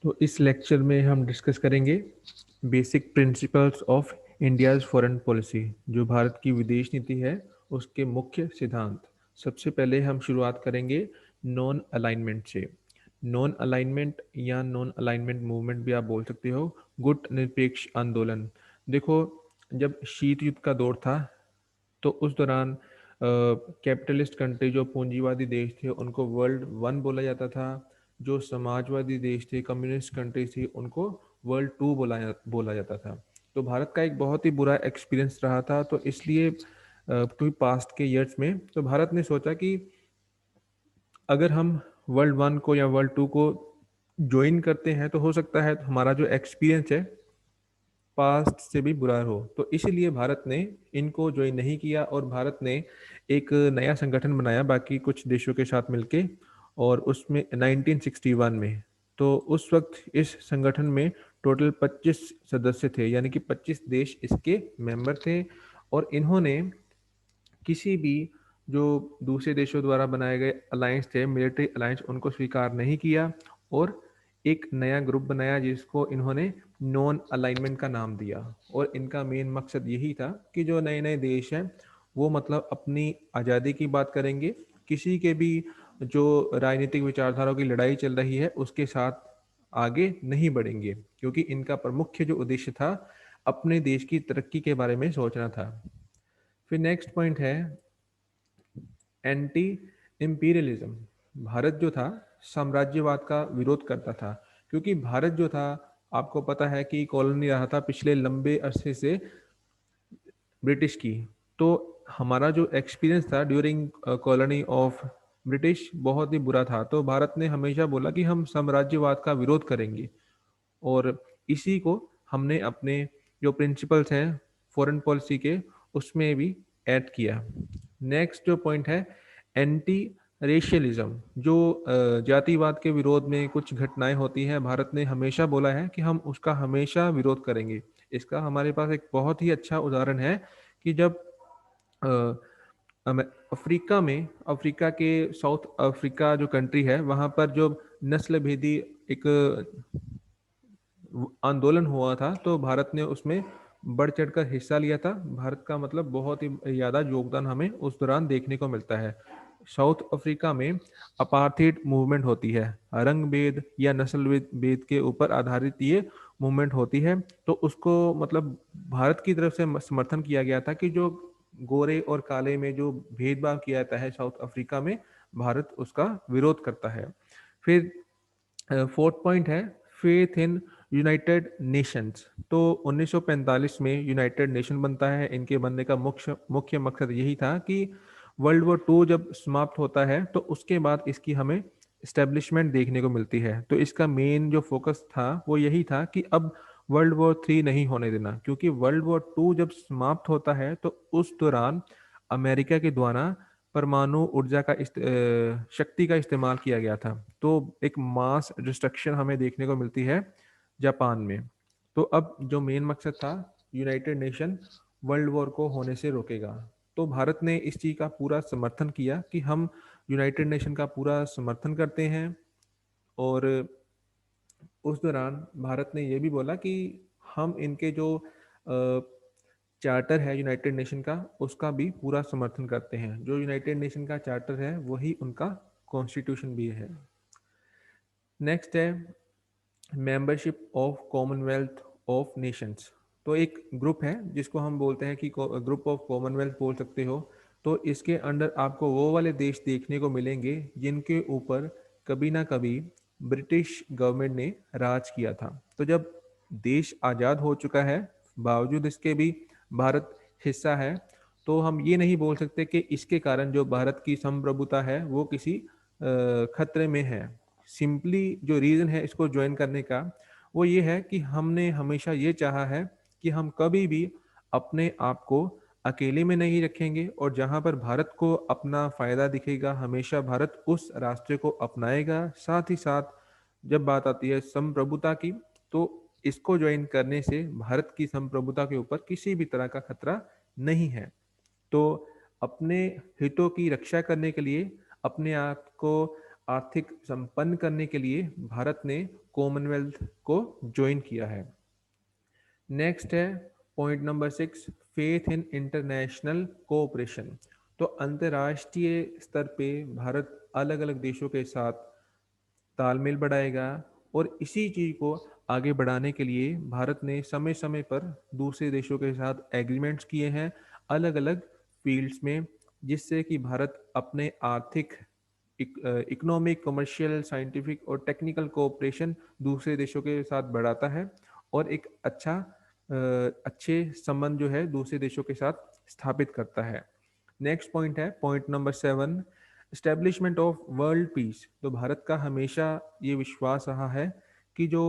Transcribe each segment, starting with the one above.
तो इस लेक्चर में हम डिस्कस करेंगे basic principles of India's foreign policy. जो भारत की विदेश नीति है उसके मुख्य सिद्धांत। सबसे पहले हम शुरुआत करेंगे नॉन अलाइनमेंट से। नॉन अलाइनमेंट या नॉन अलाइनमेंट मूवमेंट भी आप बोल सकते हो, गुट निरपेक्ष आंदोलन। देखो, जब शीत युद्ध का दौर था तो उस दौरान कैपिटलिस्ट कंट्री जो पूंजीवादी देश थे उनको वर्ल्ड वन बोला जाता था। जो समाजवादी देश थे, कम्युनिस्ट कंट्री थी, उनको वर्ल्ड टू बोला जाता था। तो भारत का एक बहुत ही बुरा एक्सपीरियंस रहा था। तो इसलिए क्योंकि पास्ट के ईयर्स में तो भारत ने सोचा कि अगर हम वर्ल्ड वन को या वर्ल्ड टू को ज्वाइन करते हैं तो हो सकता है हमारा जो एक्सपीरियंस है पास्ट से भी बुरा हो। तो इसीलिए भारत ने इनको ज्वाइन नहीं किया और भारत ने एक नया संगठन बनाया बाकी कुछ देशों के साथ मिलके, और उसमें 1961 में। तो उस वक्त इस संगठन में टोटल 25 सदस्य थे, यानी कि 25 देश इसके मेंबर थे। और इन्होंने किसी भी जो दूसरे देशों द्वारा बनाए गए अलायंस थे, मिलिट्री अलायंस, उनको स्वीकार नहीं किया और एक नया ग्रुप बनाया जिसको इन्होंने नॉन अलाइनमेंट का नाम दिया। और इनका मेन मकसद यही था कि जो नए नए देश हैं वो मतलब अपनी आज़ादी की बात करेंगे, किसी के भी जो राजनीतिक विचारधाराओं की लड़ाई चल रही है उसके साथ आगे नहीं बढ़ेंगे, क्योंकि इनका प्रमुख जो उद्देश्य था अपने देश की तरक्की के बारे में सोचना था। फिर नेक्स्ट पॉइंट है एंटी इम्पीरियलिज्म। भारत जो था साम्राज्यवाद का विरोध करता था, क्योंकि भारत जो था आपको पता है कि कॉलोनी रहा था पिछले लंबे अरसे से ब्रिटिश की। तो हमारा जो एक्सपीरियंस था ड्यूरिंग कॉलोनी ऑफ ब्रिटिश बहुत ही बुरा था। तो भारत ने हमेशा बोला कि हम साम्राज्यवाद का विरोध करेंगे, और इसी को हमने अपने जो प्रिंसिपल्स हैं फॉरेन पॉलिसी के उसमें भी ऐड किया। नेक्स्ट जो पॉइंट है एंटी रेशियलिज्म। जो जातिवाद के विरोध में कुछ घटनाएं होती हैं, भारत ने हमेशा बोला है कि हम उसका हमेशा विरोध करेंगे। इसका हमारे पास एक बहुत ही अच्छा उदाहरण है कि जब अ, अफ्रीका में, अफ्रीका के साउथ अफ्रीका जो कंट्री है वहाँ पर जो नस्ल भेदी एक आंदोलन हुआ था, तो भारत ने उसमें बढ़ चढ़कर हिस्सा लिया था। भारत का मतलब बहुत ही ज़्यादा योगदान हमें उस दौरान देखने को मिलता है। साउथ अफ्रीका में अपार्थेड मूवमेंट होती है, रंग भेद या नस्ल भेद के ऊपर आधारित ये मूवमेंट होती है। तो उसको मतलब भारत की तरफ से समर्थन किया गया था कि जो गोरे और काले में जो भेदभाव किया जाता है साउथ अफ्रीका में, भारत उसका विरोध करता है। फिर फोर्थ पॉइंट है फेथ इन यूनाइटेड नेशंस। तो 1945 में यूनाइटेड नेशन बनता है। इनके बनने का मुख्य मुख्य मकसद यही था कि वर्ल्ड वॉर टू जब समाप्त होता है तो उसके बाद इसकी हमें इस्टेब्लिशमेंट देखने को मिलती है। तो इसका मेन जो फोकस था वो यही था कि अब वर्ल्ड वॉर थ्री नहीं होने देना, क्योंकि वर्ल्ड वॉर टू जब समाप्त होता है तो उस दौरान अमेरिका के द्वारा परमाणु ऊर्जा का शक्ति का इस्तेमाल किया गया था। तो एक मास डिस्ट्रक्शन हमें देखने को मिलती है जापान में। तो अब जो मेन मकसद था यूनाइटेड नेशन वर्ल्ड वॉर को होने से रोकेगा। तो भारत ने इस चीज़ का पूरा समर्थन किया कि हम यूनाइटेड नेशन का पूरा समर्थन करते हैं। और उस दौरान भारत ने यह भी बोला कि हम इनके जो चार्टर है यूनाइटेड नेशन का उसका भी पूरा समर्थन करते हैं। जो यूनाइटेड नेशन का चार्टर है वही उनका कॉन्स्टिट्यूशन भी है। नेक्स्ट है membership of Commonwealth of Nations. तो एक ग्रुप है जिसको हम बोलते हैं कि ग्रुप ऑफ कॉमनवेल्थ बोल सकते हो। तो इसके अंडर आपको वो वाले देश देखने को मिलेंगे जिनके ऊपर कभी ना कभी ब्रिटिश गवर्नमेंट ने राज किया था। तो जब देश आज़ाद हो चुका है बावजूद इसके भी भारत हिस्सा है, तो हम ये नहीं बोल सकते कि इसके कारण जो भारत की संप्रभुता है वो किसी खतरे में है। सिंपली जो रीज़न है इसको ज्वाइन करने का वो ये है कि हमने हमेशा ये चाहा है कि हम कभी भी अपने आप को अकेले में नहीं रखेंगे, और जहाँ पर भारत को अपना फ़ायदा दिखेगा हमेशा भारत उस रास्ते को अपनाएगा। साथ ही साथ जब बात आती है संप्रभुता की, तो इसको ज्वाइन करने से भारत की संप्रभुता के ऊपर किसी भी तरह का खतरा नहीं है। तो अपने हितों की रक्षा करने के लिए, अपने आप को आर्थिक संपन्न करने के लिए भारत ने कॉमनवेल्थ को ज्वाइन किया है। नेक्स्ट है point number 6, faith in international cooperation. तो अंतर्राष्ट्रीय स्तर पे भारत अलग अलग देशों के साथ तालमेल बढ़ाएगा, और इसी चीज़ को आगे बढ़ाने के लिए भारत ने समय समय पर दूसरे देशों के साथ एग्रीमेंट्स किए हैं अलग अलग फील्ड्स में, जिससे कि भारत अपने आर्थिक, इकोनॉमिक, कमर्शियल, साइंटिफिक और टेक्निकल कोऑपरेशन दूसरे देशों के साथ बढ़ाता है, और एक अच्छे संबंध जो है दूसरे देशों के साथ स्थापित करता है। नेक्स्ट पॉइंट है point number 7, establishment of world peace. तो भारत का हमेशा ये विश्वास रहा है कि जो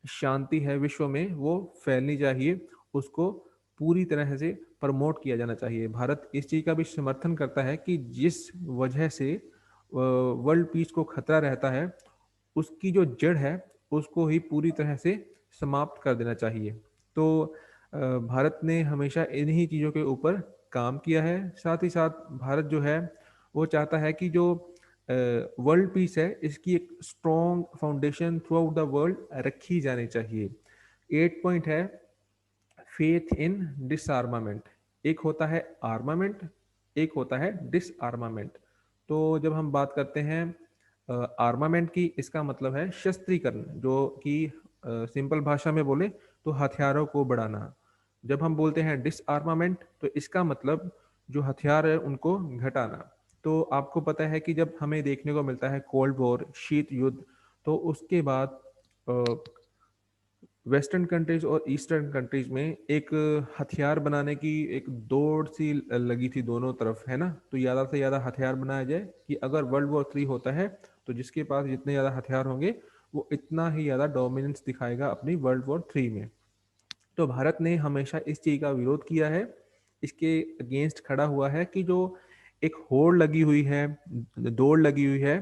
शांति है विश्व में वो फैलनी चाहिए, उसको पूरी तरह से प्रमोट किया जाना चाहिए। भारत इस चीज़ का भी समर्थन करता है कि जिस वजह से वर्ल्ड पीस को खतरा रहता है, उसकी जो जड़ है उसको ही पूरी तरह से समाप्त कर देना चाहिए। तो भारत ने हमेशा इन्हीं चीज़ों के ऊपर काम किया है। साथ ही साथ भारत जो है वो चाहता है कि जो वर्ल्ड पीस है इसकी एक strong foundation through out the world रखी जानी चाहिए। 8 पॉइंट है फेथ इन डिसआर्मामेंट। एक होता है आर्मामेंट, एक होता है डिसआर्मामेंट। तो जब हम बात करते हैं आर्मामेंट की, इसका मतलब है शस्त्रीकरण, जो कि सिंपल भाषा में बोले तो हथियारों को बढ़ाना। जब हम बोलते हैं डिसआर्मामेंट तो इसका मतलब जो हथियार है उनको घटाना। तो आपको पता है कि जब हमें देखने को मिलता है कोल्ड वॉर, शीत युद्ध, तो उसके बाद वेस्टर्न कंट्रीज और ईस्टर्न कंट्रीज में एक हथियार बनाने की एक दौड़ सी लगी थी दोनों तरफ, है ना। तो ज़्यादा से ज़्यादा हथियार बनाया जाए कि अगर वर्ल्ड वॉर 3 होता है तो जिसके पास जितने ज़्यादा हथियार होंगे वो इतना ही ज़्यादा डोमिनेंस दिखाएगा अपनी वर्ल्ड वॉर 3 में। तो भारत ने हमेशा इस चीज़ का विरोध किया है, इसके अगेंस्ट खड़ा हुआ है कि जो एक होड़ लगी हुई है, दौड़ लगी हुई है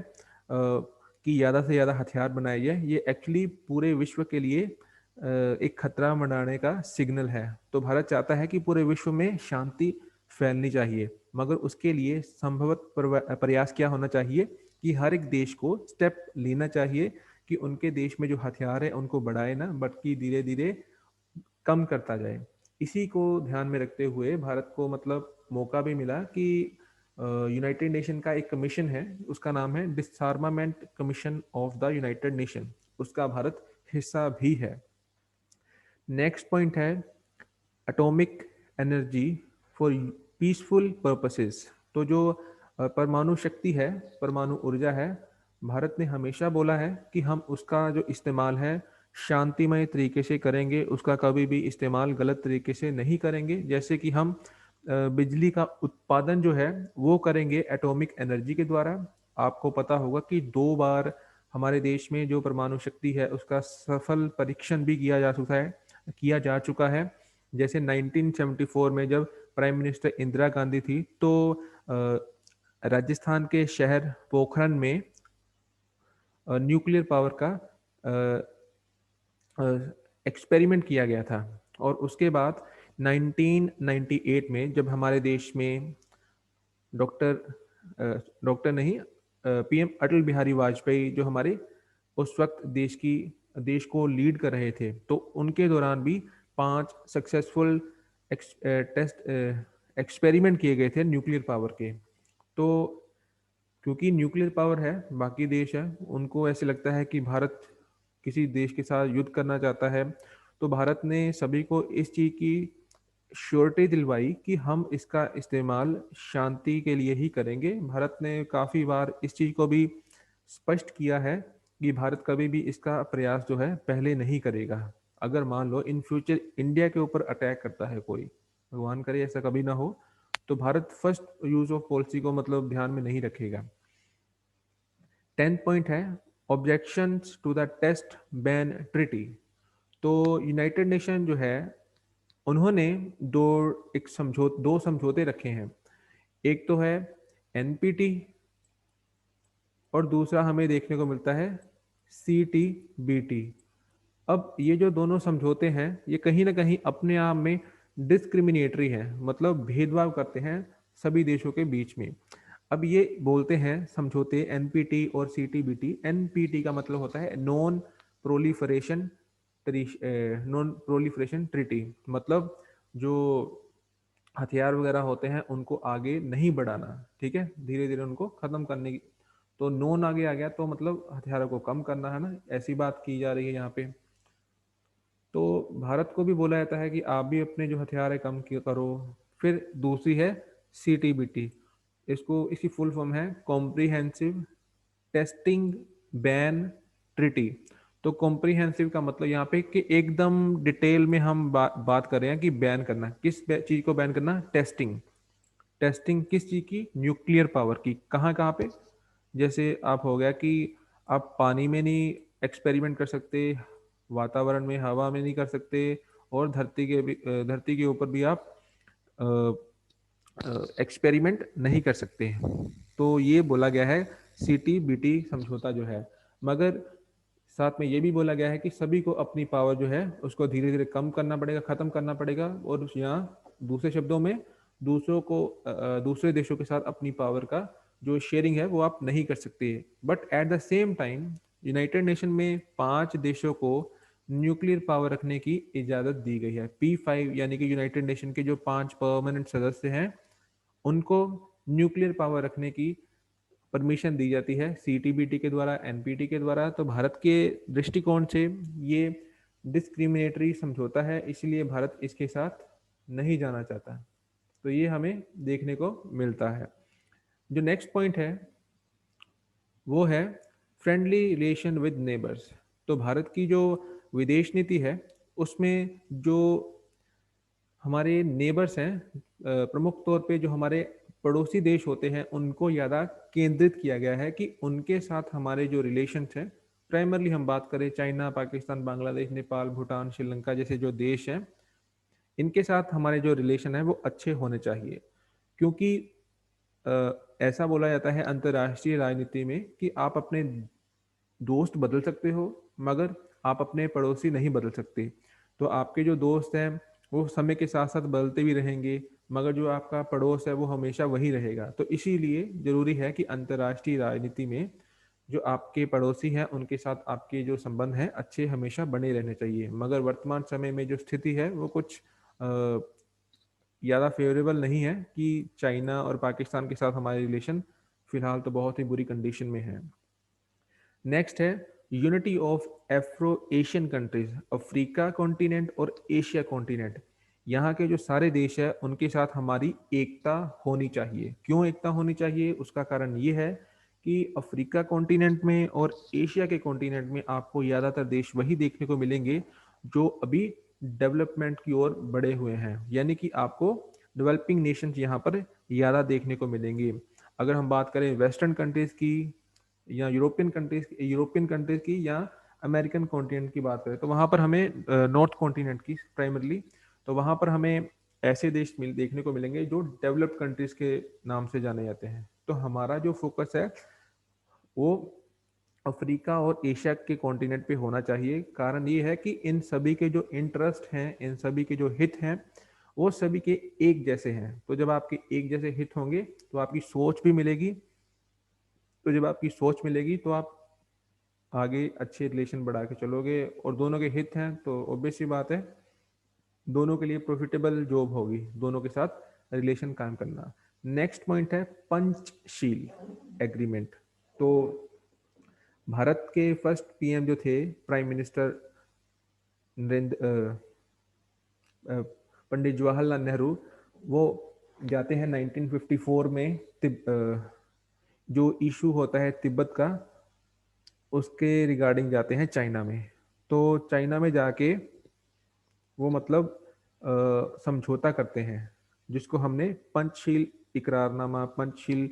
कि ज़्यादा से ज़्यादा हथियार बनाए जाए, ये एक्चुअली पूरे विश्व के लिए एक खतरा मंडाने का सिग्नल है। तो भारत चाहता है कि पूरे विश्व में शांति फैलनी चाहिए, मगर उसके लिए संभवत प्रयास क्या होना चाहिए कि हर एक देश को स्टेप लेना चाहिए कि उनके देश में जो हथियार है उनको बढ़ाए ना, बल्कि धीरे धीरे कम करता जाए। इसी को ध्यान में रखते हुए भारत को मतलब मौका भी मिला कि यूनाइटेड नेशन का एक कमीशन है, उसका नाम है डिसआर्मामेंट commission of the United nation, उसका भारत हिस्सा भी है। नेक्स्ट पॉइंट है atomic energy for peaceful purposes. तो जो परमाणु शक्ति है, परमाणु ऊर्जा है, भारत ने हमेशा बोला है कि हम उसका जो इस्तेमाल है शांतिमय तरीके से करेंगे, उसका कभी भी इस्तेमाल गलत तरीके से नहीं करेंगे। जैसे कि हम बिजली का उत्पादन जो है वो करेंगे एटॉमिक एनर्जी के द्वारा। आपको पता होगा कि 2 बार हमारे देश में जो परमाणु शक्ति है उसका सफल परीक्षण भी किया जा चुका है। जैसे 1974 में जब प्राइम मिनिस्टर इंदिरा गांधी थी, तो राजस्थान के शहर पोखरण में न्यूक्लियर पावर का एक्सपेरिमेंट किया गया था। और उसके बाद 1998 में जब हमारे देश में डॉक्टर नहीं, पीएम अटल बिहारी वाजपेयी जो हमारे उस वक्त देश को लीड कर रहे थे, तो उनके दौरान भी 5 सक्सेसफुल टेस्ट एक्सपेरिमेंट किए गए थे न्यूक्लियर पावर के। तो क्योंकि न्यूक्लियर पावर है, बाकी देश है उनको ऐसे लगता है कि भारत किसी देश के साथ युद्ध करना चाहता है, तो भारत ने सभी को इस चीज़ की श्योरिटी दिलवाई कि हम इसका इस्तेमाल शांति के लिए ही करेंगे। भारत ने काफ़ी बार इस चीज़ को भी स्पष्ट किया है कि भारत कभी भी इसका प्रयास जो है पहले नहीं करेगा। अगर मान लो इन फ्यूचर इंडिया के ऊपर अटैक करता है कोई, भगवान करे ऐसा कभी ना हो, तो Bharat first use of policy को मतलब ध्यान में नहीं रखेगा। 10 पॉइंट है objections to the test ban treaty. तो यूनाइटेड नेशन जो है उन्होंने दो समझौते रखे हैं। एक तो है एनपीटी और दूसरा हमें देखने को मिलता है सीटीबीटी। अब ये जो दोनों समझौते हैं ये कहीं ना कहीं अपने आप में डिस्क्रिमिनेटरी हैं, मतलब भेदभाव करते हैं सभी देशों के बीच में। अब ये बोलते हैं समझौते एनपीटी और सीटीबीटी। एनपीटी का मतलब होता है नॉन प्रोलिफरेशन ट्रीटी, मतलब जो हथियार वगैरह होते हैं उनको आगे नहीं बढ़ाना, ठीक है, धीरे धीरे उनको खत्म करने की। तो नॉन आगे आ गया तो मतलब हथियारों को कम करना है ना, ऐसी बात की जा रही है यहाँ पे। तो भारत को भी बोला जाता है कि आप भी अपने जो हथियार है कम करो। फिर दूसरी है सीटीबीटी, इसको इसकी फुल फॉर्म है कॉम्प्रिहेंसिव टेस्टिंग बैन ट्रिटी। तो कॉम्प्रिहेंसिव का मतलब यहाँ पे कि एकदम डिटेल में हम बात कर रहे हैं कि बैन करना, किस चीज को बैन करना, टेस्टिंग। टेस्टिंग किस चीज की, न्यूक्लियर पावर की। कहाँ कहाँ पे, जैसे आप हो गया कि आप पानी में नहीं एक्सपेरिमेंट कर सकते, वातावरण में हवा में नहीं कर सकते, और धरती के ऊपर भी आप एक्सपेरिमेंट नहीं कर सकते। तो ये बोला गया है सीटी बीटी समझौता जो है। मगर साथ में ये भी बोला गया है कि सभी को अपनी पावर जो है उसको धीरे धीरे कम करना पड़ेगा, खत्म करना पड़ेगा। और यहाँ दूसरे शब्दों में दूसरे देशों के साथ अपनी पावर का जो शेयरिंग है वो आप नहीं कर सकते। But at the same time United nation में 5 देशों को न्यूक्लियर पावर रखने की इजाजत दी गई है। P5 यानी कि यूनाइटेड नेशन के जो 5 परमानेंट सदस्य हैं उनको न्यूक्लियर पावर रखने की परमिशन दी जाती है सीटीबीटी के द्वारा, एनपीटी के द्वारा। तो भारत के दृष्टिकोण से ये डिस्क्रिमिनेटरी समझौता है, इसलिए भारत इसके साथ नहीं जाना चाहता। तो ये हमें देखने को मिलता है। जो नेक्स्ट पॉइंट है वो है फ्रेंडली रिलेशन विद नेबर्स। तो भारत की जो विदेश नीति है उसमें जो हमारे नेबर्स हैं, प्रमुख तौर पे जो हमारे पड़ोसी देश होते हैं उनको ज़्यादा केंद्रित किया गया है कि उनके साथ हमारे जो रिलेशंस हैं, प्राइमरली हम बात करें चाइना, पाकिस्तान, बांग्लादेश, नेपाल, भूटान, श्रीलंका जैसे जो देश हैं, इनके साथ हमारे जो रिलेशन है वो अच्छे होने चाहिए। क्योंकि ऐसा बोला जाता है अंतर्राष्ट्रीय राजनीति में कि आप अपने दोस्त बदल सकते हो मगर आप अपने पड़ोसी नहीं बदल सकते। तो आपके जो दोस्त हैं वो समय के साथ साथ बदलते भी रहेंगे, मगर जो आपका पड़ोस है वो हमेशा वही रहेगा। तो इसीलिए जरूरी है कि अंतर्राष्ट्रीय राजनीति में जो आपके पड़ोसी हैं उनके साथ आपके जो संबंध हैं अच्छे हमेशा बने रहने चाहिए। मगर वर्तमान समय में जो स्थिति है वो कुछ ज़्यादा फेवरेबल नहीं है कि चाइना और पाकिस्तान के साथ हमारे रिलेशन फिलहाल तो बहुत ही बुरी कंडीशन में है। नेक्स्ट है unity of Afro Asian countries, Africa continent और एशिया कॉन्टिनेंट। यहाँ के जो सारे देश है उनके साथ हमारी एकता होनी चाहिए। क्यों एकता होनी चाहिए, उसका कारण ये है कि अफ्रीका कॉन्टिनेंट में और एशिया के कॉन्टिनेंट में आपको ज़्यादातर देश वही देखने को मिलेंगे जो अभी डेवलपमेंट की ओर बढ़े हुए हैं, यानी कि आपको डेवलपिंग नेशंस यहाँ पर ज़्यादा देखने को मिलेंगे। अगर हम बात करें वेस्टर्न कंट्रीज की या यूरोपियन कंट्रीज की या अमेरिकन कॉन्टिनेंट की बात करें तो वहाँ पर हमें नॉर्थ कॉन्टिनेंट की प्राइमरली, तो वहाँ पर हमें ऐसे देश देखने को मिलेंगे जो डेवलप्ड कंट्रीज के नाम से जाने जाते हैं। तो हमारा जो फोकस है वो अफ्रीका और एशिया के कॉन्टिनेंट पे होना चाहिए। कारण ये है कि इन सभी के जो इंटरेस्ट हैं, इन सभी के जो हित हैं वो सभी के एक जैसे हैं। तो जब आपके एक जैसे हित होंगे तो आपकी सोच भी मिलेगी, तो जब आपकी सोच मिलेगी तो आप आगे अच्छे रिलेशन बढ़ा के चलोगे, और दोनों के हित हैं तो ऑब्वियस सी बात है दोनों के लिए प्रॉफिटेबल जॉब होगी दोनों के साथ रिलेशन कायम करना। नेक्स्ट पॉइंट है पंचशील एग्रीमेंट। तो भारत के फर्स्ट पीएम जो थे, प्राइम मिनिस्टर नरेंद्र पंडित जवाहरलाल नेहरू, वो जाते हैं 1954 में जो इशू होता है तिब्बत का उसके रिगार्डिंग जाते हैं चाइना में। तो चाइना में जाके वो मतलब समझौता करते हैं जिसको हमने पंचशील इकरारनामा, पंचशील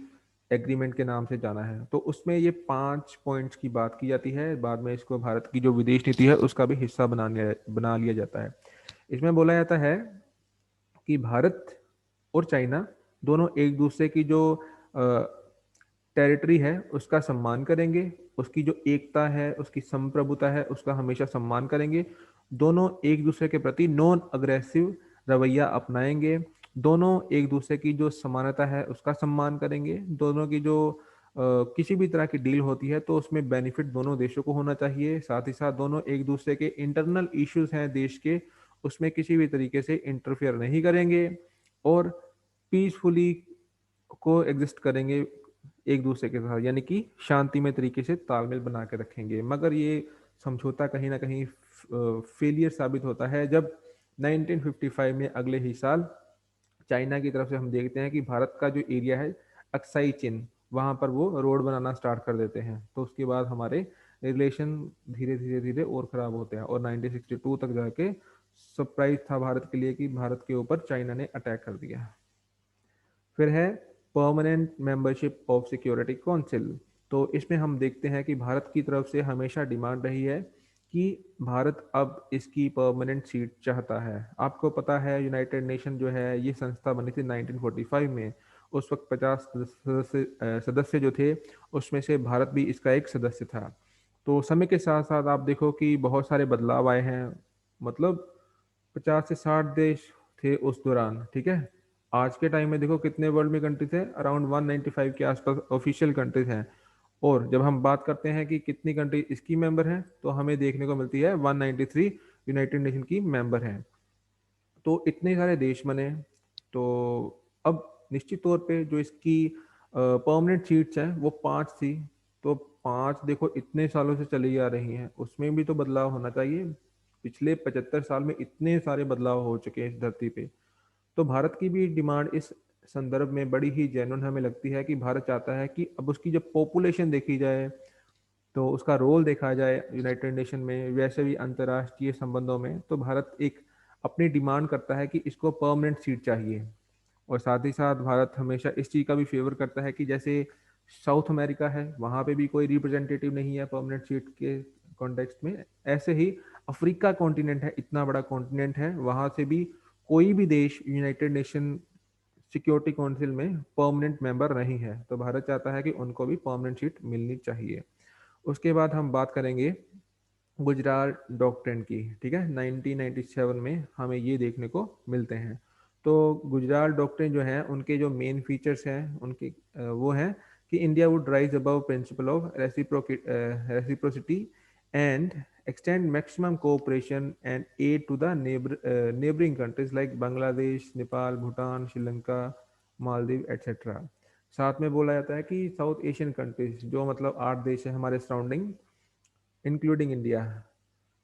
एग्रीमेंट के नाम से जाना है। तो उसमें ये 5 पॉइंट्स की बात की जाती है, बाद में इसको भारत की जो विदेश नीति है उसका भी हिस्सा बना लिया जाता है। इसमें बोला जाता है कि भारत और चाइना दोनों एक दूसरे की जो टेरिटरी है उसका सम्मान करेंगे, उसकी जो एकता है, उसकी संप्रभुता है, उसका हमेशा सम्मान करेंगे। दोनों एक दूसरे के प्रति नॉन अग्रेसिव रवैया अपनाएंगे दोनों एक दूसरे की जो समानता है उसका सम्मान करेंगे। दोनों की जो किसी भी तरह की डील होती है तो उसमें बेनिफिट दोनों देशों को होना चाहिए। साथ ही साथ दोनों एक दूसरे के इंटरनल इश्यूज हैं देश के, उसमें किसी भी तरीके से इंटरफेयर नहीं करेंगे और पीसफुली को एग्जिस्ट करेंगे एक दूसरे के साथ, यानी कि शांतिमय तरीके से तालमेल बना के रखेंगे। मगर ये समझौता कहीं ना कहीं फेलियर साबित होता है जब 1955 में अगले ही साल चाइना की तरफ से हम देखते हैं कि भारत का जो एरिया है अक्साई चिन, वहां पर वो रोड बनाना स्टार्ट कर देते हैं। तो उसके बाद हमारे रिलेशन धीरे धीरे धीरे और खराब होते हैं और 1962 तक जाके सरप्राइज था भारत के लिए कि भारत के ऊपर चाइना ने अटैक कर दिया। फिर है permanent membership of security council. तो इसमें हम देखते हैं कि भारत की तरफ से हमेशा डिमांड रही है कि भारत अब इसकी परमानेंट सीट चाहता है। आपको पता है यूनाइटेड नेशन जो है ये संस्था बनी थी 1945 में। उस वक्त 50 सदस्य जो थे उसमें से भारत भी इसका एक सदस्य था। तो समय के साथ साथ आप देखो कि बहुत सारे बदलाव आए हैं। मतलब 50 से 60 देश थे उस दौरान, ठीक है। आज के टाइम में देखो कितने वर्ल्ड में कंट्रीज हैं, अराउंड 195 के आसपास ऑफिशियल कंट्रीज हैं। और जब हम बात करते हैं कि कितनी कंट्री इसकी मेंबर हैं तो हमें देखने को मिलती है 193 यूनाइटेड नेशन की मेंबर हैं। तो इतने सारे देश बने। तो अब निश्चित तौर पे जो इसकी परमानेंट सीट्स हैं वो 5 थी। तो 5 देखो इतने सालों से चली आ रही हैं, उसमें भी तो बदलाव होना चाहिए। पिछले 75 साल में इतने सारे बदलाव हो चुके हैं इस धरती पे। तो भारत की भी डिमांड इस संदर्भ में बड़ी ही जेन्युइन हमें लगती है कि भारत चाहता है कि अब उसकी जब पॉपुलेशन देखी जाए तो उसका रोल देखा जाए यूनाइटेड नेशन में, वैसे भी अंतर्राष्ट्रीय संबंधों में, तो भारत एक अपनी डिमांड करता है कि इसको परमानेंट सीट चाहिए। और साथ ही साथ भारत हमेशा इस चीज़ का भी फेवर करता है कि जैसे साउथ अमेरिका है वहाँ पे भी कोई रिप्रेजेंटेटिव नहीं है परमानेंट सीट के कॉन्टेक्स्ट में, ऐसे ही अफ्रीका कॉन्टिनेंट है, इतना बड़ा कॉन्टिनेंट है, वहाँ से भी कोई भी देश यूनाइटेड नेशन सिक्योरिटी काउंसिल में परमानेंट मेंबर नहीं है। तो भारत चाहता है कि उनको भी परमानेंट सीट मिलनी चाहिए। उसके बाद हम बात करेंगे गुजरात डॉक्ट्रिन की, ठीक है। 1997 में हमें ये देखने को मिलते हैं। तो गुजरात डॉक्ट्रिन जो है उनके जो मेन फीचर्स हैं उनके वो हैं कि India would rise above principle of reciprocity and extend maximum cooperation and aid to the neighboring countries like Bangladesh, Nepal, Bhutan, Sri Lanka, Maldives etcetera. साथ में बोला जाता है कि साउथ एशियन कंट्रीज जो मतलब 8 देश है हमारे surrounding including India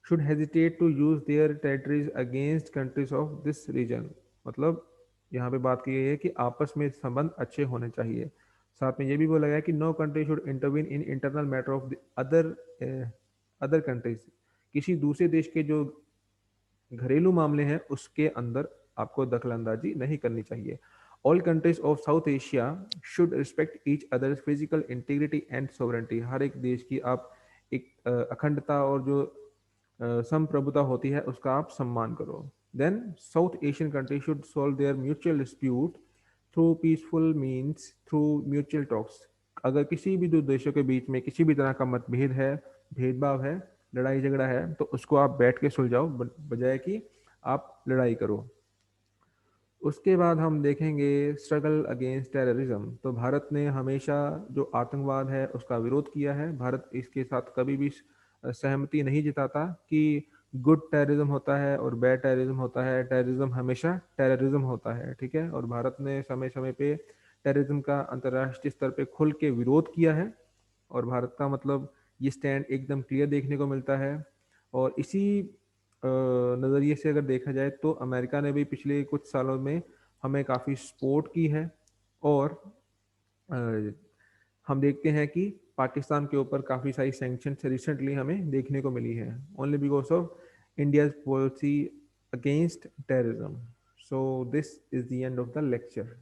should hesitate to use their territories against countries of this region। मतलब यहाँ पे बात की गई है कि आपस में संबंध अच्छे होने चाहिए। साथ में ये भी बोला गया है कि no country should intervene in internal matter of other other countries. किसी दूसरे देश के जो घरेलू मामले हैं उसके अंदर आपको दखलंदाजी नहीं करनी चाहिए। All countries of south Asia should respect each others physical integrity and sovereignty. हर एक देश की आप एक अखंडता और जो संप्रभुता होती है उसका आप सम्मान करो। Then South Asian country should solve their mutual dispute through peaceful means through mutual talks. अगर किसी भी दो देशों के बीच में किसी भी तरह का मतभेद है, भेदभाव है, लड़ाई झगड़ा है, तो उसको आप बैठ के सुलझाओ बजाय कि आप लड़ाई करो। उसके बाद हम देखेंगे स्ट्रगल अगेंस्ट टेररिज्म। तो भारत ने हमेशा जो आतंकवाद है उसका विरोध किया है। भारत इसके साथ कभी भी सहमति नहीं जताता कि गुड टेररिज्म होता है और बैड टेररिज्म होता है। टेररिज्म हमेशा टेररिज्म होता है, ठीक है। और भारत ने समय समय पे टेररिज्म का अंतर्राष्ट्रीय स्तर पे खुल के विरोध किया है और भारत का मतलब ये स्टैंड एकदम क्लियर देखने को मिलता है। और इसी नज़रिए से अगर देखा जाए तो अमेरिका ने भी पिछले कुछ सालों में हमें काफ़ी सपोर्ट की है। और अ, हम देखते हैं कि पाकिस्तान के ऊपर काफ़ी सारी सैंक्शंस रिसेंटली हमें देखने को मिली है only because of India's policy against terrorism. So this is the end of the lecture.